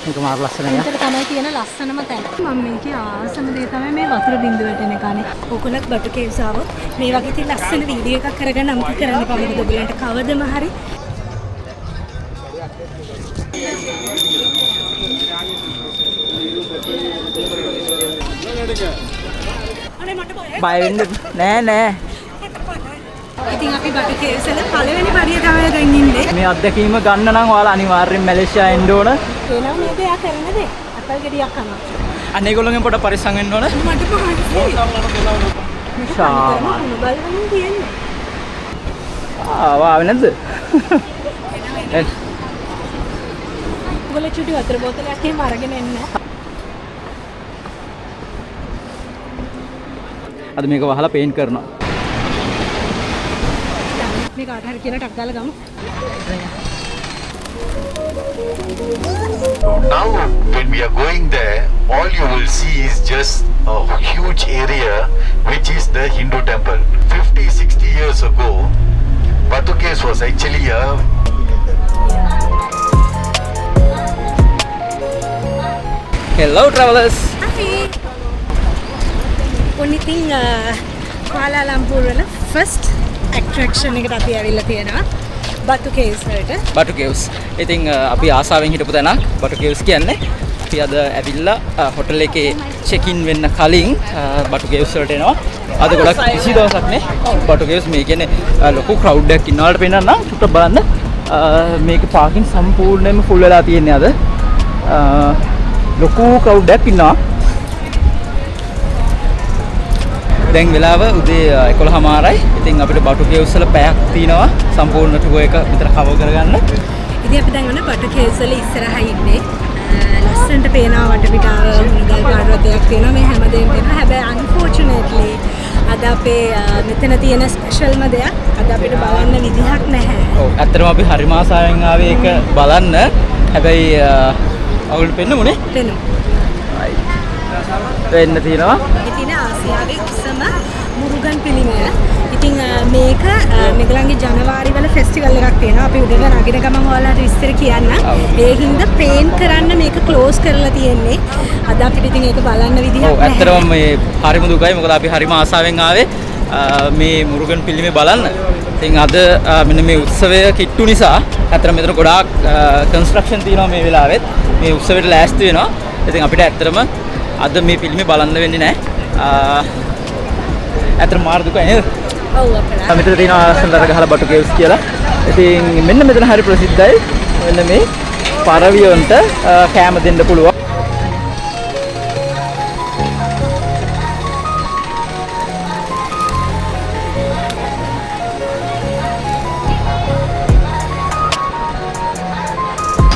මේක මාර ලස්සනයි. මෙතන තමයි තියෙන ලස්සනම තැන. මම මේකේ ආසම දේ තමයි මේ වතුර බින්දුව වැටෙන එකනේ. ඔයගොල්ලෝ බටු කේව්ස් ආවොත් මේ වගේ තියෙන ලස්සන වීඩියෝ එකක් කරගන්න අමතක කරන්න එපා. මොකද ඔයගොල්ලන්ට කවදම හරි බය වෙන්න නෑ. ඉතින් අපි බටු කේව්ස් වල පළවෙනි පරිය තමයි දැන් ඉන්නේ. මේ අත්දැකීම ගන්න නම් ඔයාලා අනිවාර්යෙන් මැලේසියා එන්න ඕන. එනවා මේ දෙයක් කරන දේ. අපල් ගෙඩියක් කනවා. අන්න ඒගොල්ලෝගෙන් පොඩ පරිස්සම් වෙන්න ඕන. මට පහයි. ශාමා. බලන්න තියෙන්නේ. ආවා නැද්ද? ඔයගොල්ලෝ චුටි වතුර බෝතලයක් එහෙම අරගෙන එන්න. අද මේක වහලා පේන්ට් කරනවා. මේ කාට හරි කියලා ටක් ගාලා ගමු. Now, when we are going there, all you will see is just a huge area which is the Hindu temple. 50-60 years ago, Batu Caves was actually a Hello travelers. Hi. Only thing Kuala Lumpur වල first attraction එකට අපි ඇවිල්ලා තියෙනවා. බටු කේව්ස් වලට. බටු කේව්ස්. ඉතින් අපි ආසාවෙන් හිටපු තැනක් බටු කේව්ස් කියන්නේ. අපි අද ඇවිල්ලා හොටල් එකේ චෙක් ඉන් වෙන්න කලින් බටු කේව්ස් වලට එනවා. අද ගොඩක් කිසි දවසක් නේ බටු කේව්ස් මේ කියන්නේ ලොකු ක්‍රවුඩ් එකක් ඉන්නවලට පේනවා නම් චුට්ටක් බලන්න. මේක පාකින් සම්පූර්ණයෙන්ම ෆුල් වෙලා තියෙන්නේ අද. ලොකු ක්‍රවුඩ් එකක් ඉන්නවා. දැන් වෙලාව උදේ 11:00යි. ඉතින් අපිට බටු කේව්ස් වල පැයක් තියෙනවා සම්පූර්ණ ටුවර් එක විතර කවර් කරගන්න. ඉතින් අපි දැන් ඔන්න බටු කේව්ස් වල ඉස්සරහා ඉන්නේ. ලස්සනට පේනවා වටපිටාව මුණගල් පාරවතයක් තියෙනවා මේ හැමදේම තියෙනවා. හැබැයි unfortunately අද අපේ මෙතන තියෙන ස්පෙෂල්ම දෙයක් අද අපිට බලන්න විදිහක් නැහැ. ඔව් ඇත්තටම අපි හරිම ආසාවෙන් ආවේ ඒක බලන්න. හැබැයි අවුල් පෙන්නුනේ. පෙනුම්. වෙන්න තියෙනවා. ඉතින් ආසියාවේ උසම මුරුගන් පිළිමය. ඉතින් මේක මේගොල්ලන්ගේ ජනවාරි වල ෆෙස්ටිවල් එකක් තියෙනවා. අපි උදේට නගින ගමන් ඔයාලට විස්තර කියන්න. ඒ හින්දා පේන්ට් කරන්න මේක ක්ලෝස් කරලා තියෙන්නේ. අද අපිට ඉතින් ඒක බලන්න විදිහක් නැහැ. ඔව් ඇත්තටම මේ හරිම දුකයි. මොකද අපි හරිම ආසාවෙන් ආවේ මේ මුරුගන් පිළිමය බලන්න. ඉතින් අද මෙන්න මේ උත්සවය කිට්ටු නිසා ඇත්තටම මෙතන ගොඩාක් කන්ස්ට්‍රක්ෂන් තියෙනවා මේ වෙලාවෙත්. මේ උත්සවයට ලෑස්ති වෙනවා. ඉතින් අපිට ඇත්තටම අද මේ ෆිල්මේ බලන්න වෙන්නේ නැහැ. ඇත්තටම මාර දුකයි නේද? ඔව් අපේ. මෙතන තියෙනවා සඳර ගහලා බටු කේව්ස් කියලා. ඉතින් මෙන්න මෙතන හරි ප්‍රසිද්ධයි. මෙන්න මේ පරවියොන්ට කැම දෙන්න පුළුවන්.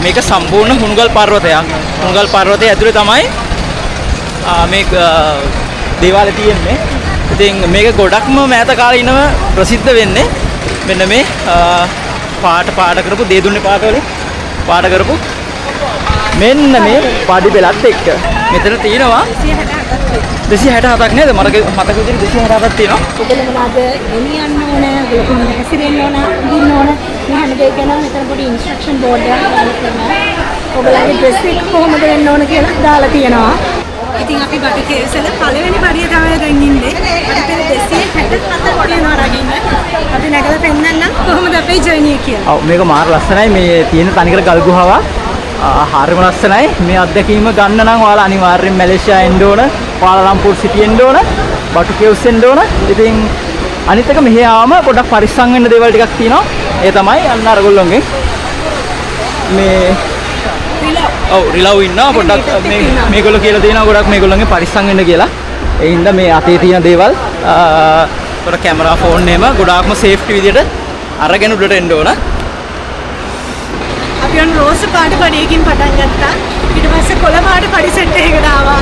මේක සම්පූර්ණ හුණුගල් පර්වතයක්. හුණුගල් පර්වතයේ ඇතුලේ තමයි මේ දේවාලය තියෙන්නේ. ඉතින් මේක ගොඩක්ම මෑත කාලේ ඉනව ප්‍රසිද්ධ වෙන්නේ මෙන්න මේ පාට කරපු දේදුන්නේ පාට කරපු මෙන්න මේ පාඩි පෙළත් එක්ක. මෙතන තියෙනවා 267ක් නේද? මතක විදිහට 267ක් තියෙනවා. ඔයගොල්ලෝ මොනවාද ගෙනියන්න ඕන, ඔයගොල්ලෝ කොහොමද හැසිරෙන්න ඕන, ඉන්න ඕන. මේ හැම දෙයක් ගැන මෙතන පොඩි ඉන්ස්ට්‍රක්ෂන් බෝඩ් එකක් දාලා තියෙනවා. ඔයගොල්ලන්ගේ ඩ්‍රෙස් එක කොහොමද වෙන්න ඕන කියලා දාලා තියෙනවා. ඉතින් අපි බටු කේව්ස් වල පළවෙනි පරිය තමයි දැන් ඉන්නේ. අපිට 267ක් තියෙනවා රගින්න. අපි නැගලා පෙන්නන්නම් කොහොමද අපේ ජර්නි එක කියලා. ඔව් මේක මාර ලස්සනයි. මේ තියෙන තනිකර ගල් ගුහාවක්. හරිම ලස්සනයි. මේ අත්දැකීම ගන්න නම් ඔයාලා අනිවාර්යෙන් මැලේසියා එන්න ඕන. කුआला लंपुर සිටි එන්න ඕන. බටු කේව්ස් එන්න ඕන. ඉතින් අනිත් එක මෙහි ආවම පොඩ්ඩක් පරිස්සම් වෙන්න දේවල් ටිකක් තියෙනවා. ඒ තමයි අන්න අරගොල්ලෝගෙන් මේ රිලව් ඉන්නවා පොඩ්ඩක් මේගොල්ලෝ කියලා දෙනවා ගොඩක් මේගොල්ලෝගේ පරිස්සම් වෙන්න කියලා. ඒ හින්දා මේ අතේ තියෙන දේවල් පොඩ කැමරා ෆෝන් එහෙම ගොඩාක්ම සේෆ්ටි විදියට අරගෙන උඩට එන්න ඕන. අපි යන රෝස් පාට පඩියකින් පටන් ගත්තා. ඊට පස්සේ කොළ පාට පඩි සෙට් එකකට ආවා.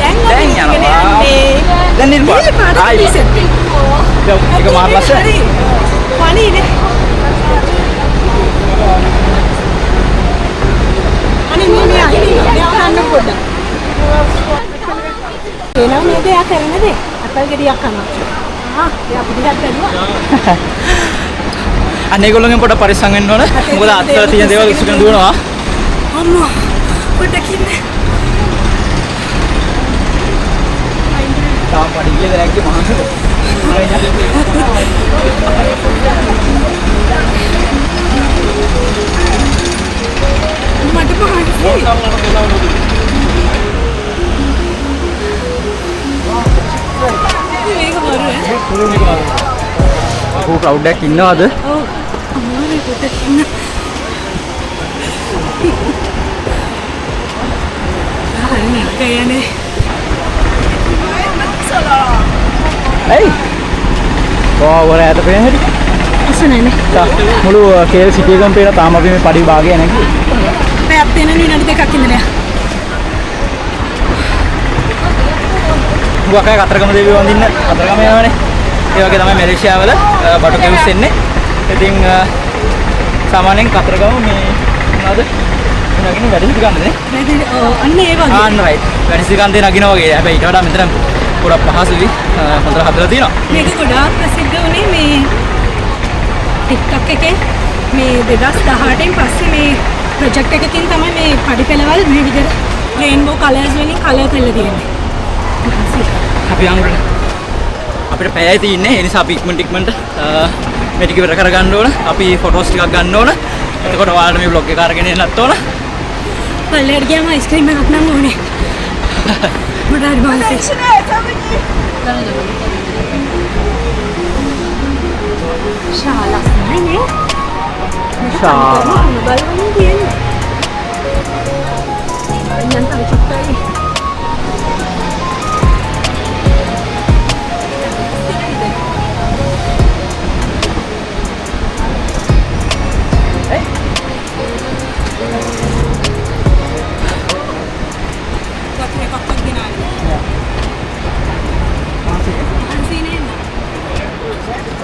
දැන් යනවා. දැන් නිල් පාට පඩි සෙට් එක. ඒක මාර ලස්සනයි. පණිනේ. අනේ මේ අයිනේ යවන්න පොඩ්ඩක්. එනවා මේ දෙයක් කරන්න දේ. අපල් ගෙඩියක් කනවා. ඒ අපි දිහා බැලුවා. අන්න ඒගොල්ලෝගෙන් පොඩ පරිස්සම් වෙන්න ඕන. මොකද අත්වල තියෙන දේවල් උස්සගෙන දුවනවා. අම්මා පොඩ්ඩක් ඉන්න. තාම පඩි ගියද නැග්ගේ මහන්සිද? මට පහයි. මේක බරුවේ. ඔව් ක්‍රවුඩ් එකක් ඉන්නවද? ඔව්. අමාරුයි පොඩ්ඩක් ඉන්න. හරි ගයනේ. ඇයි? ඔව් ඈත පේන හැටි. අසනනේ. මුළු කේල් සිටි එකම පේන තාම අපි මේ පඩි භාගය නැගී. පැයක් දෙන විනාඩි දෙකක් ඉඳලා. මුවකයි කතරගම දේවිය වඳින්න කතරගම යනවනේ. ඒ වගේ තමයි මැලේසියාවල බටු කෙවුස් එන්නේ. ඉතින් සාමාන්‍යයෙන් කතරගම මේ මොනවද? නගින වැඩි ගන්නනේ. අන්න ඒ වගේ. ආන්න රයිට්. වැඩි ගන්න නගින වගේ. හැබැයි ඊට වඩා මෙතන ගොඩක් පහසුයි. හොඳට හදලා තියෙනවා. මේක ගොඩාක් ප්‍රසිද්ධ වුණේ මේ TikTok එකේ මේ 2018න් පස්සේ මේ ප්‍රොජෙක්ට් එකකින් තමයි මේ පඩි පෙළවල් මේ විදිහට රේන්බෝ කලර්ස් වලින් කලර් කරලා තියෙන්නේ. අපි යන්න අපිට පැයයි තියෙන්නේ. ඒ නිසා අපි ඉක්මනට මේ ටික ඉවර කරගන්න ඕන. අපි ෆොටෝස් ටිකක් ගන්න ඕන. එතකොට ඔයාලට මේ vlog එක අරගෙන එන්නත් ඕන. පල්ලෙට ගියාම අයිස්ක්‍රීම් එකක් නම් ඕනේ. මොඩල් බාල්ස්. ශාලා නෑ. ශාලා. බලන්න කියන්නේ. අයියන් තමයි චුට්ටයි.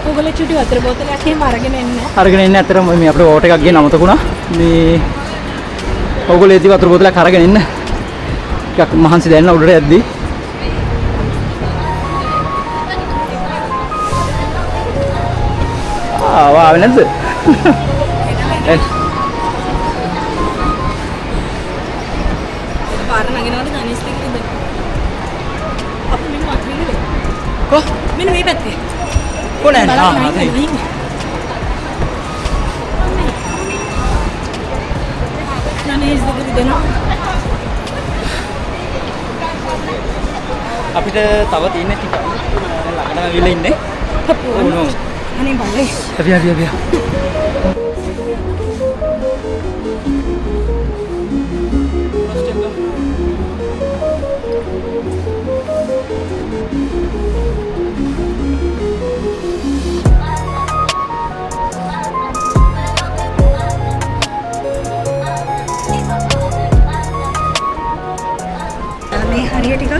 ඔයගොල්ලෝ චුටි වතුර බෝතලයක් එහෙම අරගෙන එන්න. අරගෙන එන්න ඇත්තටම මේ අපේ ඕටෝ එකක් ගේන්න අමතකුණා. මේ ඔයගොල්ලෝ එද්දි වතුර බෝතලයක් අරගෙන එන්න. ටිකක් මහන්සි දැනන උඩට යද්දි. ආවේ නැද්ද? පාර නගිනවද ධනිස් දෙකද? අපි මෙන්න වතුරේ ඉන්නේ. කො? මෙන්න මේ පැත්තේ. කොනේ? ධනිස් දෙකද දෙනවා. අපිට තව තියෙන ටික ළඟට ඇවිල්ලා ඉන්නේ. ඔව්. අනේ බලයි. අපි. මේ හරිය ටිකක්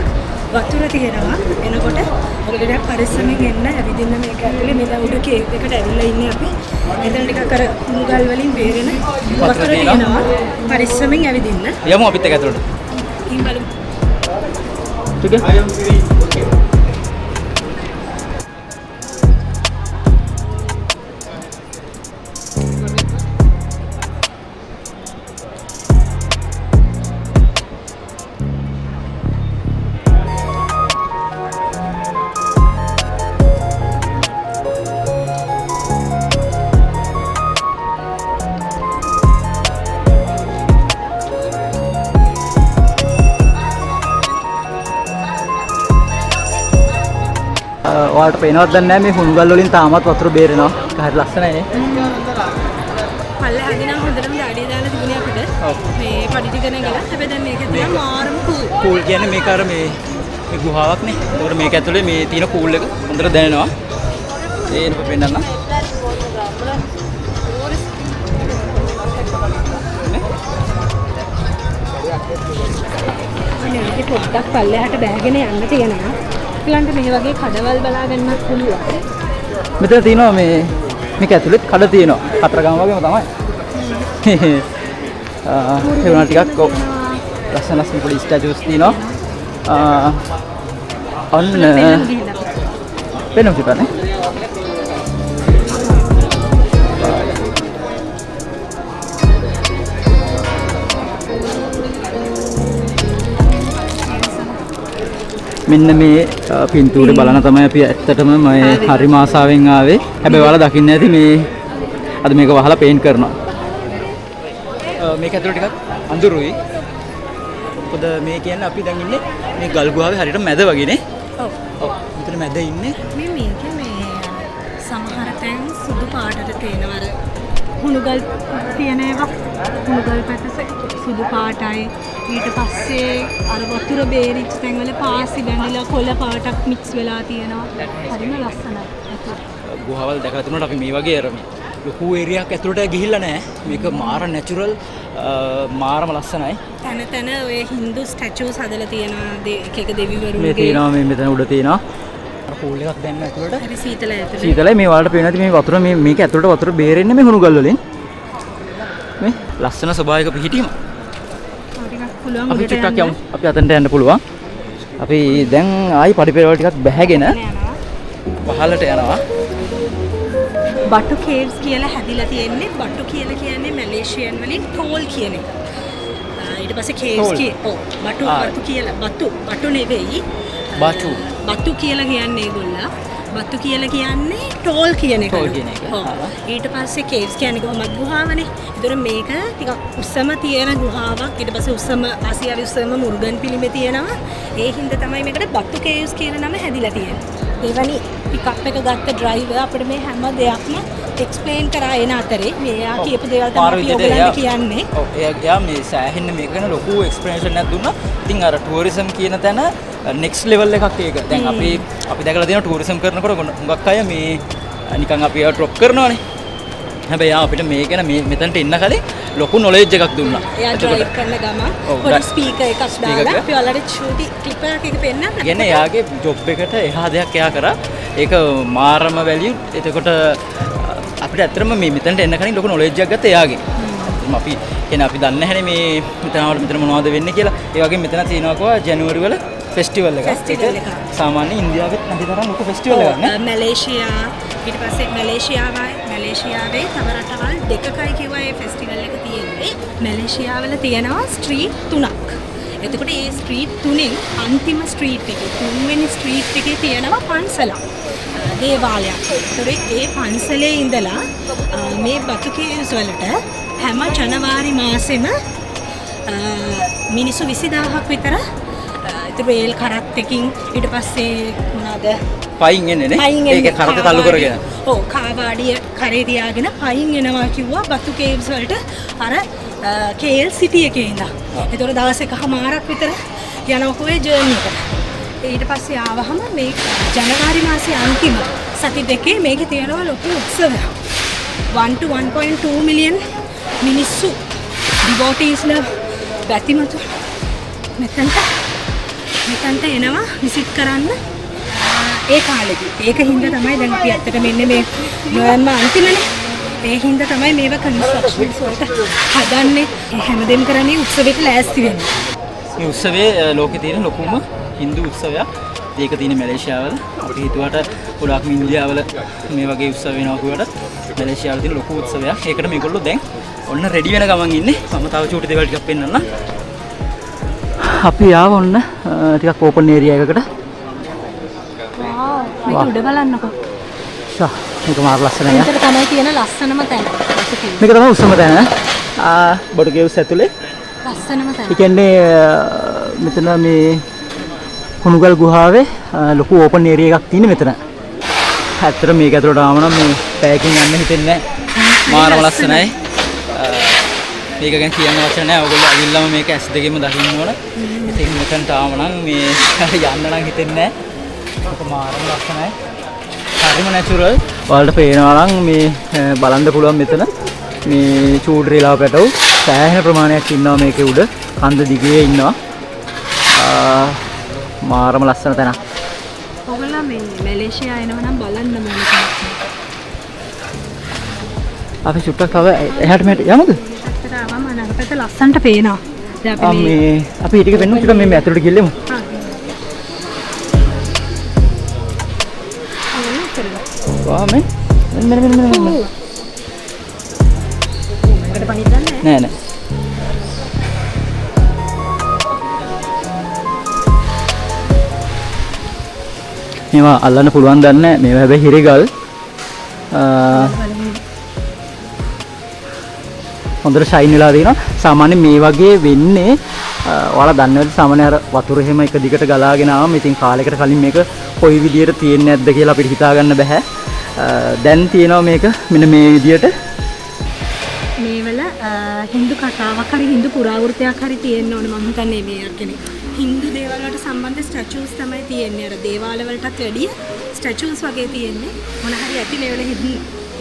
වතුර තියෙනවා. එනකොට ඔයගොල්ලෝ පරිස්සමෙන් එන්න ඇවිදින්න මේක ඇතුලේ මේ දැන් උඩ කේක් එකට ඇවිල්ලා ඉන්නේ අපි. එතන ටිකක් අර මුගල් වලින් බේරෙන වතුර තියෙනවා. පරිස්සමෙන් ඇවිදින්න. යමු අපිත් එක්ක ඇතුලට. ඉතින් බලමු. ටික. ඔයාලට පේනවද දන්නේ නැහැ මේ හුණුගල් වලින් තාමත් වතුර බේරෙනවා. ඒක හරි ලස්සනයි නේ. පල්ලේ හදිනම් හොඳටම ඩාඩිය දාලා තිබුණේ අපිට. ඔව්. මේ පඩි ටික නැගලා. හැබැයි දැන් මේක තියෙන මාරම කූල්. කූල් කියන්නේ මේක අර මේ ගුහාවක් නේ. ඒකට මේක ඇතුලේ මේ තියෙන කූල් එක හොඳට දැනෙනවා. ඒක පෙන්නන්න. මේක පොඩ්ඩක් පල්ලෙහාට බෑගෙන යන්න තියෙනවා. ඊළඟට මේ වගේ කඩවල් බලා ගන්නත් පුළුවන්. මෙතන තියෙනවා මේක ඇතුලේ කඩ තියෙනවා. කතරගම වගේම තමයි. ඒ වුණා ටිකක් ලස්සන පොඩි ස්ටැචුස් තියෙනවා. ඔන්න පෙනුම් කිපන්නේ. මෙන්න මේ පින්තූරේ බලන තමයි අපි ඇත්තටම මම හරිම ආසාවෙන් ආවේ. හැබැයි ඔයාලා දකින්න ඇති මේ අද මේක වහලා පේන්ට් කරනවා. මේක ඇතුළේ ටිකක් අඳුරුයි. මොකද මේ කියන්නේ අපි දැන් ඉන්නේ මේ ගල් ගුහාවේ හරියට මැද වගේනේ. ඔව්. ඔව්. මෙතන මැද ඉන්නේ. මේක සමහර තැන් සුදු පාටට තියෙනවා අර හුණුගල් තියෙන ඒවා. හුණුගල් පැත්තේ සුදු පාටයි. ඊට පස්සේ අර වතුර බේරිච්ච තැන්වල පාසි බැඳිලා කොළ පාටක් මික්ස් වෙලා තියෙනවා. හරිම ලස්සනයි. ගුහාවල් දැකලා තිබුණාට අපි මේ වගේ අර ලොකු ඒරියාවක් ඇතුළට ගිහිල්ලා නැහැ. මේක මාර නැචරල් මාරම ලස්සනයි. තන තන ඔය හින්දු ස්ටැචුස් හදලා තියෙනවා එක එක දෙවිවරුන්ගේ. මේ තියෙනවා මේ මෙතන උඩ තියෙනවා. පූල් එකක් දැම්ම ඇතුළට. හරි සීතලයි ඇතුළේ. සීතලයි මේ වලට පේනවා මේ වතුර මේක ඇතුළට වතුර බේරෙන්නේ මේ හුණු ගල් වලින්. මේ ලස්සන ස්වභාවික පිහිටීම. පුළුවන් අපි ටිකක් යමු. අපි අතනට යන්න පුළුවන්. අපි දැන් ආයි පඩිපෙරවල ටිකක් බැහැගෙන පහළට යනවා. බටු කේව්ස් කියලා හැදිලා තියෙන්නේ. බටු කියලා කියන්නේ මැලේසියන් වලින් ටෝල් කියන එක. ඊට පස්සේ කේව්ස් බටු කියලා බටු නෙවෙයි. බටු කියලා කියන්නේ ඒගොල්ලෝ. බටු කියලා කියන්නේ ටෝල් කියන එක. ඊට පස්සේ කේව්ස් කියන්නේ කොහොමද ගුහාවනේ. ඒතර මේක ටිකක් උස්සම තියෙන ගුහාවක්. ඊට පස්සේ උස්සම ආසියාවේ උස්සම මුර්ගන් පිළිමේ තියෙනවා. ඒ හින්දා තමයි මේකට බටු කේව්ස් කියන නම හැදිලා තියෙන්නේ. දෙවනි පිකප් එක ගත්ත ඩ්‍රයිවර් අපිට මේ හැම දෙයක්ම එක්ස්ප්ලেইন කරා එන අතරේ මෙයා කියපු දේවල් තමයි අපි ඔයගලන්ට කියන්නේ. ඔව් එයා මේ සෑහෙන්න මේක ගැන ලොකු එක්ස්ප්ලනේෂන් එකක් දුන්නා. ඉතින් අර ටුවරිසම් කියන තැන නෙක්ස්ට් ලෙවල් එකක් ඒක. දැන් අපි දැකලා තියෙනවා ටුවරිසම් කරනකොට හුඟක් අය මේ නිකන් අපි ඩ්‍රොප් කරනවානේ. හැබැයි අපිට මේ ගැන මෙතනට එන්න කලින් ලොකු නොලෙජ් එකක් දුන්නා. එයා ඩ්‍රයිව් කරන ගමන් පොඩි ස්පීකර් එකක් දාලා අපි ඔයාලට ෂූටි ක්ලිප් එකක් පෙන්නන්න. කියන්නේ එයාගේ ජොබ් එකට එහා දෙයක් එයා කරා. ඒක මාරම වැලියු. එතකොට අපිට ඇත්තටම මේ මෙතනට එන්න කලින් ලොකු නොලෙජ් එකක් ගත්තා එයාගේ. අපි කියන්නේ අපි දන්නේ නැහැනේ මේ මෙතන මොනවද වෙන්නේ කියලා. ඒ වගේම මෙතන තියෙනවා කෝ ජනවාරි වල ෆෙස්ටිවල් එකක්. ඒක සාමාන්‍ය ඉන්දියාවෙත් නැති තරම් ලොකු ෆෙස්ටිවල් එකක් නේ. මැලේසියා ඊට පස්සේ මැලේසියාවේ තව රටවල් දෙකකයි කිව්වා මේ ෆෙස්ටිවල් එක තියෙන්නේ. මැලේසියාවල තියෙනවා ස්ට්‍රීට් 3ක්. එතකොට මේ ස්ට්‍රීට් 3න් අන්තිම ස්ට්‍රීට් එකේ තුන්වෙනි ස්ට්‍රීට් එකේ තියෙනවා පන්සලක්. දේවාලයක්. ඒතකොට ඒ පන්සලේ ඉඳලා මේ බතු කේව්ස් වලට හැම ජනවාරි මාසෙම මිනිස්සු 20000ක් විතර රේල් කරත් එකකින් ඊට පස්සේ මොනවාද පයින් එන්නේ නේ. ඒක කරට තල්ලු කරගෙන. ඔව් කාවාඩිය කරේ තියාගෙන පයින් එනවා කිව්වා බතු කේව්ස් වලට අර KL සිටි එකේ ඉඳලා. ඒතකොට දවස් එකමාරක් විතර යනවා ඔය ජර්නි එක. ඊට පස්සේ ආවහම මේ ජනවාරි මාසේ අන්තිම සති දෙකේ මේකේ තියෙනවා ලොකු උත්සවයක්. 1 to 1.2 මිලියන් මිනිස්සු ඩිවෝටීස්ලා බැතිමතු මෙතනට එනවා විසිට් කරන්න ඒ කාලෙදී. ඒක හින්දා තමයි දැන් අපි ඇත්තට මෙන්න මේ නොවැම්බර් අන්තිමනේ. ඒ හින්දා තමයි මේව කන්ස්ට්‍රක්ෂන්ස් වලට හදන්නේ. හැමදේම කරන්නේ උත්සවයට ලෑස්ති වෙන්න. මේ උත්සවයේ ලෝකේ තියෙන ලොකුම හින්දු උත්සවයක්. ඒක තියෙන මැලේසියාවල. අපිට හිතුවට ගොඩාක් ඉන්දියාවල මේ වගේ උත්සව වෙනවා කියුවට මැලේසියාවල තියෙන ලොකු උත්සවයක්. ඒකට මේගොල්ලෝ දැන් ඔන්න රෙඩි වෙන ගමන් ඉන්නේ. මම තව චූටි දේවල් ටිකක් පෙන්නන්න. අපි ආව ඔන්න ටිකක් ඕපන් ඒරියා එකකට. වව් මේක උඩ බලන්නකෝ. මේක මාර ලස්සනයි. මේක තමයි තියෙන ලස්සනම තැන. මේක තමයි උස්සම තැන. බඩු කේව්ස් ඇතුලේ ලස්සනම තැන. ඒ කියන්නේ මෙතන මේ හුණුගල් ගුහාවේ ලොකු ඕපන් ඒරියා එකක් තියෙන මෙතන. ඇත්තට මේක ඇතුලට ආවම නම් මේ පැයකින් යන්න හිතෙන්නේ නැහැ. මාරම ලස්සනයි. මේක ගැන කියන්න වචන නැහැ. ඔයගොල්ලෝ අවිල්ලම මේක ඇස් දෙකෙන්ම දකින්න ඕන. ඉතින් මෙතනට ආවම නම් මේ යන්න නම් හිතෙන්නේ නැහැ. ඒක මාරම ලස්සනයි. හරිම නැචරල්. ඔයාලට පේනවා නම් මේ බලන්න පුළුවන් මෙතන මේ චූඩි රිලාව පැටවු සෑහෙන ප්‍රමාණයක් ඉන්නවා මේකේ උඩ. කන්ද දිගේ ඉන්නවා. මාරම ලස්සන තැනක්. ඔයගොල්ලෝ මේ මැලේසියා එනවා නම් බලන්න ඕනේ. අපි චුට්ටක් තව එහාට මෙහාට යමුද? ඇත්තට ආවම අනකට ලස්සනට පේනවා. දැන් අපි මේ අපි ඊටික වෙන්න චුට්ටක් මේ ඇතුළට ගිහිල්ලෙමු. වා මෙන්න. මේකට පනිද්දන්නේ නෑ නෑ. මේවා අල්ලන්න පුළුවන් දන්නේ මේවා හැබැයි හිරිගල් හොඳට ෂයින් වෙලා තියෙනවා. සාමාන්‍යයෙන් මේ වගේ වෙන්නේ ඔයාලා දන්නවද සාමාන්‍ය අර වතුර එහෙම එක දිගට ගලාගෙන ආවම ඉතින් කාලයකට කලින් මේක කොයි විදියට තියෙන්නේ නැද්ද කියලා අපිට හිතා ගන්න බෑ. දැන් තියෙනවා මේක මෙන්න මේ විදියට. මේවල හින්දු කතාවක් හරි හින්දු පුරාවෘත්තයක් හරි තියෙන්න ඕනේ මම හිතන්නේ මේ කියන්නේ. හින්දු දේවල් වලට සම්බන්ධ ස්ටැචුස් තමයි තියෙන්නේ. අර දේවාල වලටත් වැඩිය ස්ටැචුස් වගේ තියෙන්නේ. මොන හරි ඇති මේවල හිඩන්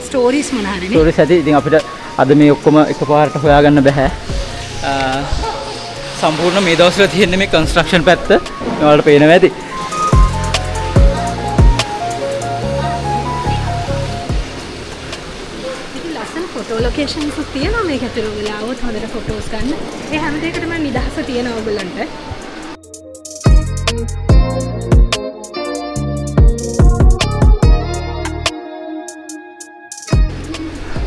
ස්ටෝරීස් මොන හරි නේ. ස්ටෝරීස් ඇති. ඉතින් අපිට අද මේ ඔක්කොම එකපාරට හොයාගන්න බෑ. සම්පූර්ණ මේ දවස්වල තියෙන මේ කන්ස්ට්‍රක්ෂන් පැත්ත ඔයාලට පේනවා ඇති. ඉතින් ලස්සන ෆොටෝ ලොකේෂන්ස් තියෙනවා මේක ඇතුළේ ඔයගොල්ලෝ ආවොත් හොඳට ෆොටෝස් ගන්න. ඒ හැම දෙයකටම නිදහස තියෙනවා ඔයගොල්ලන්ට.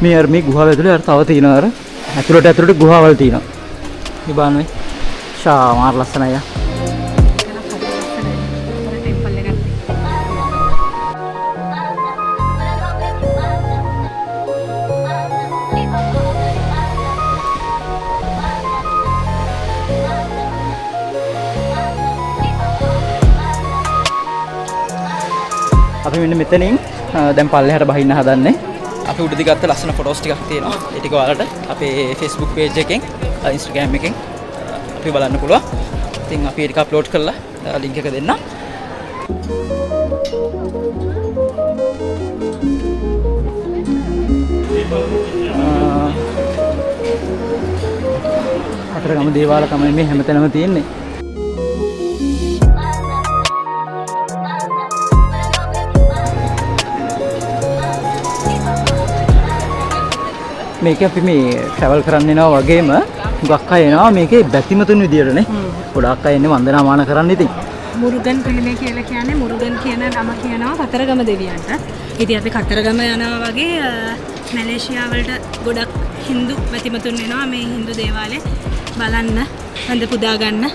මේ ගුහාව ඇතුලේ අර තව තියෙනවා අර ඇතුළට ගුහාවල් තියෙනවා. මේ බලන්න මේ මාර ලස්සනයි. අපි මෙන්න මෙතනින් දැන් පල්ලෙහාට බහින්න හදන්නේ. අපි උඩදී ගත්ත ලස්සන ෆොටෝස් ටිකක් තියෙනවා. ඒ ටික ඔයාලට අපේ Facebook page එකෙන් Instagram එකෙන් අපි බලන්න පුළුවන්. ඉතින් අපි ඒක අප්ලෝඩ් කරලා link එක දෙන්නම්. අතරගම දේවාල තමයි මේ හැමතැනම තියෙන්නේ. මේක අපි මේ ට්‍රැවල් කරන්න යනවා වගේම ගොඩක් අය එනවා මේකේ බැතිමතුන් විදියටනේ. ගොඩක් අය එන්නේ වන්දනාමාන කරන්න ඉතින්. මුරුගන් පිළිමය කියලා කියන්නේ මුරුගන් කියන නම කියනවා කතරගම දෙවියන්ට. ඉතින් අපි කතරගම යනවා වගේ මැලේසියා වලට ගොඩක් හින්දු බැතිමතුන් එනවා මේ හින්දු දේවාලේ බලන්න, හඳ පුදා ගන්න,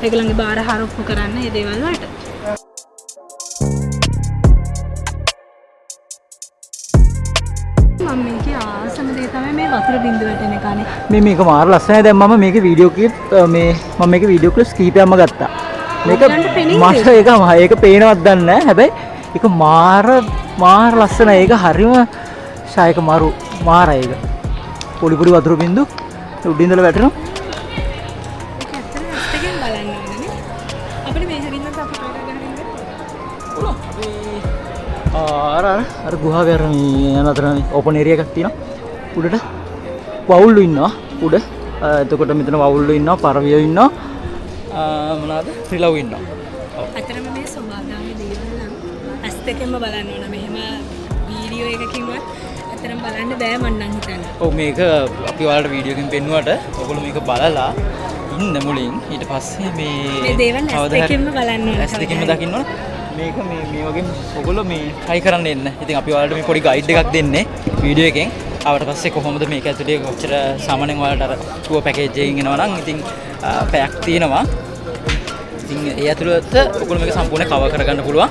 ඒගොල්ලන්ගේ බාර හරොප්පු කරන්න මේ දේවල් වලට. වතුර බින්දුව වැටෙන එකනේ. මේක මාර ලස්සනයි. දැන් මම මේකේ වීඩියෝ ක්ලිප් මම මේකේ වීඩියෝ ක්ලිප්ස් කීපයක්ම ගත්තා. මේක මාර ඒක පේනවත් දන්නේ නැහැ. හැබැයි ඒක මාර ලස්සනයි. ඒක හරිම ෂායක මාරයි ඒක. පොඩි වතුර බින්දු උඩින් ඉඳලා වැටෙනවා. ඒක ඇත්තටම ඇත්තකින් බලන්න ඕනේ. අපිට මේක ගින්නත් අපි ප්‍රයෝග කරගෙන ඉන්න. අර ගුහාවේ අර මේ යන අතර ඕපන් ඒරියා එකක් තියෙනවා. උඩට වවුල්ලු ඉන්නවා උඩ. එතකොට මෙතන වවුල්ලු ඉන්නවා, පරවියෝ ඉන්නවා, මොනවාද ත්‍රිලව් ඉන්නවා. අතරම මේ සෝභාගාමී දේවල් නම් ඇස් දෙකෙන්ම බලන්න ඕන. මෙහෙම වීඩියෝ එකකින්වත් අතරම බලන්න බෑ මන් නම් හිතන්නේ. ඔව් මේක අපි ඔයාලට වීඩියෝ එකකින් පෙන්නුවට ඔයගොල්ලෝ මේක බලලා ඉන්න මුලින් ඊට පස්සේ මේ දේවල් ඇස් දෙකෙන්ම බලන්න ඕන. ඇස් දෙකෙන්ම දකින්න ඕන. මේක මේ වගේ ඔයගොල්ලෝ මේ try කරන්න එන්න. ඉතින් අපි ඔයාලට මේ පොඩි ගයිඩ් එකක් දෙන්නේ වීඩියෝ එකෙන්. ආවට පස්සේ කොහොමද මේක ඇතුලේ කොච්චර සාමාන්‍යයෙන් ඔයාලට අර ටුවර් පැකේජ් එකකින් එනවා නම් ඉතින් පැයක් තියෙනවා. ඉතින් ඒ ඇතුළත ඔයගොල්ලෝ මේක සම්පූර්ණ කවර් කරගන්න පුළුවන්.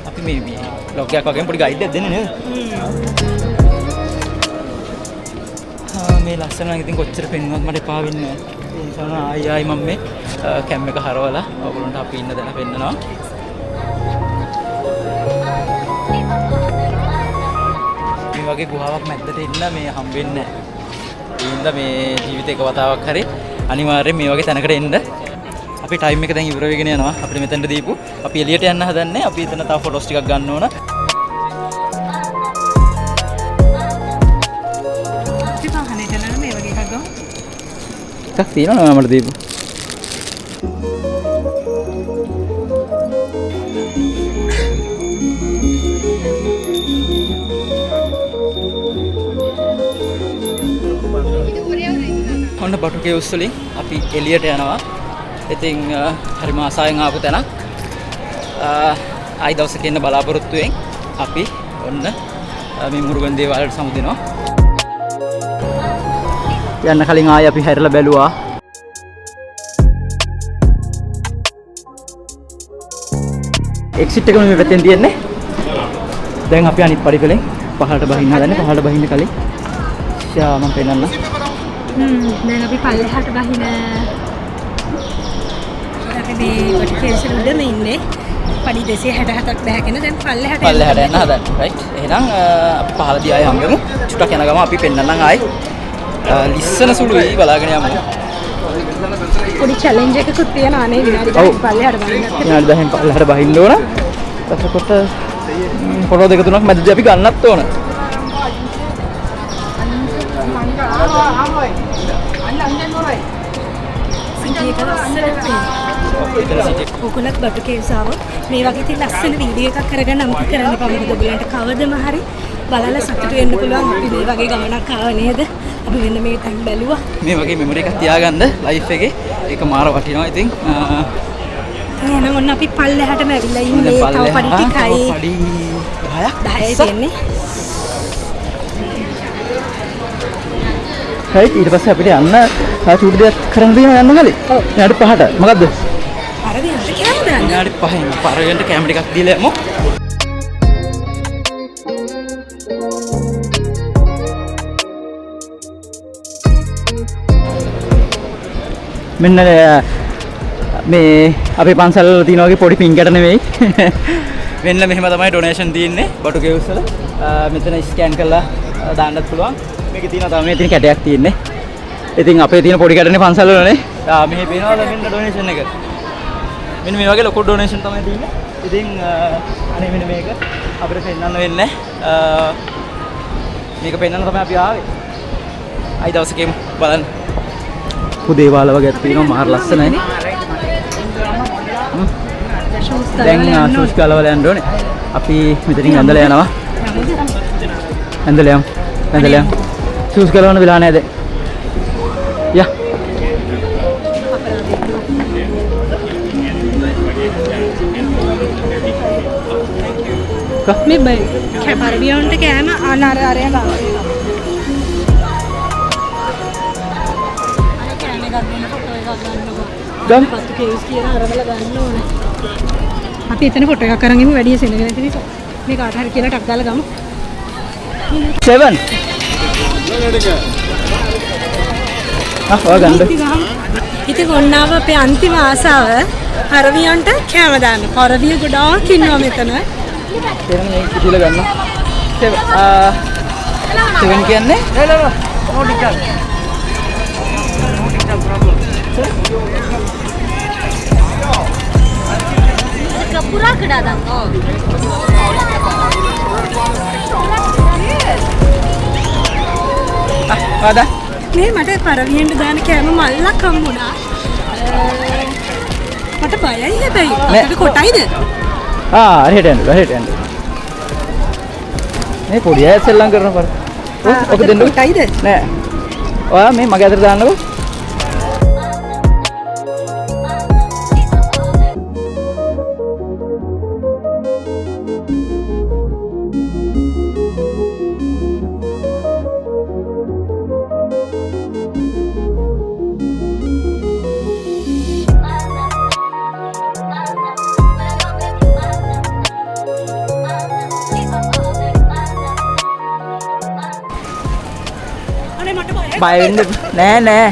අපි මේ බ්ලොග් එකක් වගේම පොඩි ගයිඩ් එකක් දෙන්නේ නේද? මේ ලස්සන නම් ඉතින් කොච්චර පෙන්වන්නත් මට එපා වෙන්නේ නැහැ. ඒ නිසා ආයි මම මේ කැම් එක හරවලා ඔයගොල්ලන්ට අපි ඉන්න දැන පෙන්නනවා. වගේ ගුහාවක් මැද්දට ඉන්න මේ හම්බෙන්නේ නැහැ. ඒ හින්දා මේ ජීවිතේ එක වතාවක් හරි අනිවාර්යෙන් මේ වගේ තැනකට එන්න. අපි ටයිම් එක දැන් ඉවර වෙගෙන යනවා. අපිට මෙතනට දීපු. අපි එළියට යන්න හදන්නේ. අපි එතන තව ෆොටෝස් ටිකක් ගන්න ඕන. ඉතින් පහනේ කරලා මේ වගේ එකක් ගමු. එකක් තියෙනවා මට දීපු. ඔන්න බටු කේව්ස් වලින් අපි එළියට යනවා. ඉතින් හරිම ආසාවෙන් ආපු තැනක්. ආයි දවසක ඉන්න බලාපොරොත්තුෙන් අපි ඔන්න මේ මුරුගන් දේවාලයට සමුදිනවා. යන්න කලින් ආයි අපි හැරිලා බැලුවා. එක්සිට් එක මේ පැත්තෙන් තියෙන්නේ. දැන් අපි අනිත් පරිකලෙන් පහළට බහින්න හදන්නේ. පහළට බහින්න කලින් ෂා මම පෙන්නන්න. දැන් අපි පල්ලෙහාට බහින අපි මේ කොටිකේස් උඩම ඉන්නේ. පඩි 267ක් බහැගෙන දැන් පල්ලෙහාට යන්න හදන්නේ. රයිට්. එහෙනම් අපි පහළදී ආයෙ හම්බෙමු. චුට්ටක් යන ගම අපි පෙන්නන්නම් ආයෙ. ලිස්සන සුළුයි බලාගෙන යමු. පොඩි චැලෙන්ජ් එකකුත් තියෙනවා නේ විනාඩි 10ක් පල්ලෙහාට බහින්නත්. විනාඩි 10න් පල්ලෙහාට බහින්න ඕන. එතකොට ෆොටෝ දෙක තුනක් මැදදී අපි ගන්නත් ඕන. ඔයගොල්ලත් බටු කේව්ස් ආවොත් මේ වගේ ඉතින් ලස්සන වීඩියෝ එකක් කරගන්න අමතක කරන්න එපා. මොකද ඔයගොල්ලන්ට කවදම හරි බලලා සතුටු වෙන්න පුළුවන්. අපි මේ වගේ ගමනක් ආව නේද? අපි මෙන්න මේ තැන් බැලුවා. මේ වගේ මෙමරි එකක් තියාගන්න ලයිෆ් එකේ. ඒක මාර වටිනවා. ඉතින් එහෙනම් ඔන්න අපි පල්ලෙහාටම ඇවිල්ලා ඉන්නේ. තව පඩි ටිකයි. පඩි 10යි තියෙන්නේ. හරි ඊට පස්සේ අපිට යන්න චූටි දෙයක් කරන්න දෙනවා යන්න කලින්. විනාඩි 5ට. මොකද්ද? පරදියට කැම දාන්න. විනාඩි 5න් පරවෙන්ට කැමරා එකක් දීලා යමු. මෙන්න මේ අපේ පන්සල් වල තියෙන වගේ පොඩි පින්කඩ නෙවෙයි. මෙන්න මෙහෙම තමයි ඩොනේෂන් තියෙන්නේ බටු කේව්ස් වල. මෙතන ස්කෑන් කරලා දාන්නත් පුළුවන්. මේකේ තියෙනවා තමයි මේ තියෙන කැටයක් තියෙන්නේ. ඉතින් අපේ තියෙන පොඩි කැටනේ පන්සල් වලනේ. මෙහෙ පේනවද මෙන්න ඩොනේෂන් එක. මෙන්න මේ වගේ ලොකු ඩොනේෂන් තමයි තියෙන්නේ. ඉතින් අනේ මෙන්න මේක අපිට පෙන්නන්න වෙන්නේ. මේක පෙන්නන්න තමයි අපි ආවේ. අයි දවසකෙම බලන්න. දේවාල වගේ තියෙනවා මාර ලස්සනයි. දැන් ෂූස් ගලවලා යන්න ඕනේ. අපි මෙතනින් ඇඳලා යනවා. ඇඳලා යමු. ෂූස් ගලවන්න වෙලා නැහැ දැන්. යා. මේ බයි කැපරබියොන්ට කෑම අනාර ආරය ගාවා. ගම් පත්තු කේව්ස් කියන අරවල ගන්න ඕනේ. අපි එතන ෆොටෝ එකක් අරන් ඉමු වැඩි සෙනග නැති නිසා. මේ කාට හරි කියලා ටක් දාලා ගමු. 7 ඔය ගන්න. ඉතින් ඔන්නාව අපේ අන්තිම ආසාව හරවියන්ට කැම දාන්න. හරවිය ගොඩාක් ඉන්නවා මෙතන. තේරෙන මේ කිතුල ගන්න. 7 කියන්නේ Kapura kedadang. Oh. ada? මේ මට පරවියෙන්ට දාන කෑම මල්ලක් හම්බුණා. මට බයයි හැබැයි. අපිට කොටයිද? හරියට යන්න. මේ පොඩි අය සෙල්ලම් කරන පාර. ඔක දෙන්න කොටයිද? නෑ. ඔයා මේ මගේ අතට දාන්නකෝ. බය වෙන්න නෑ.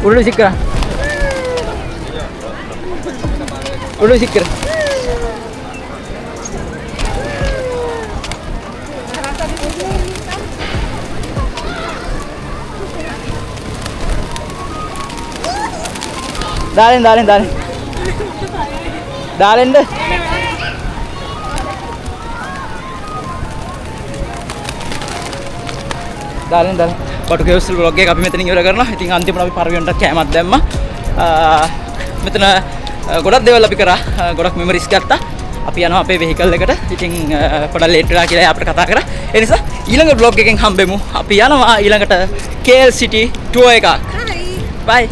උඩු සික්කර. Dalin. Dalin deh. Dalin. Batu Caves vlog එක අපි මෙතනින් ඉවර කරනවා. ඉතින් අන්තිමට අපි පරවියන්ට කැමක් දැම්මා. මෙතන ගොඩක් දේවල් අපි කරා. ගොඩක් මෙමරිස් ගත්තා. අපි යනවා අපේ වෙහිකල් එකට. ඉතින් පොඩක් ලේට් වෙලා කියලා අපිට කතා කරා. ඒ නිසා ඊළඟ vlog එකෙන් හම්බෙමු. අපි යනවා ඊළඟට KL City tour එකක්. Bye.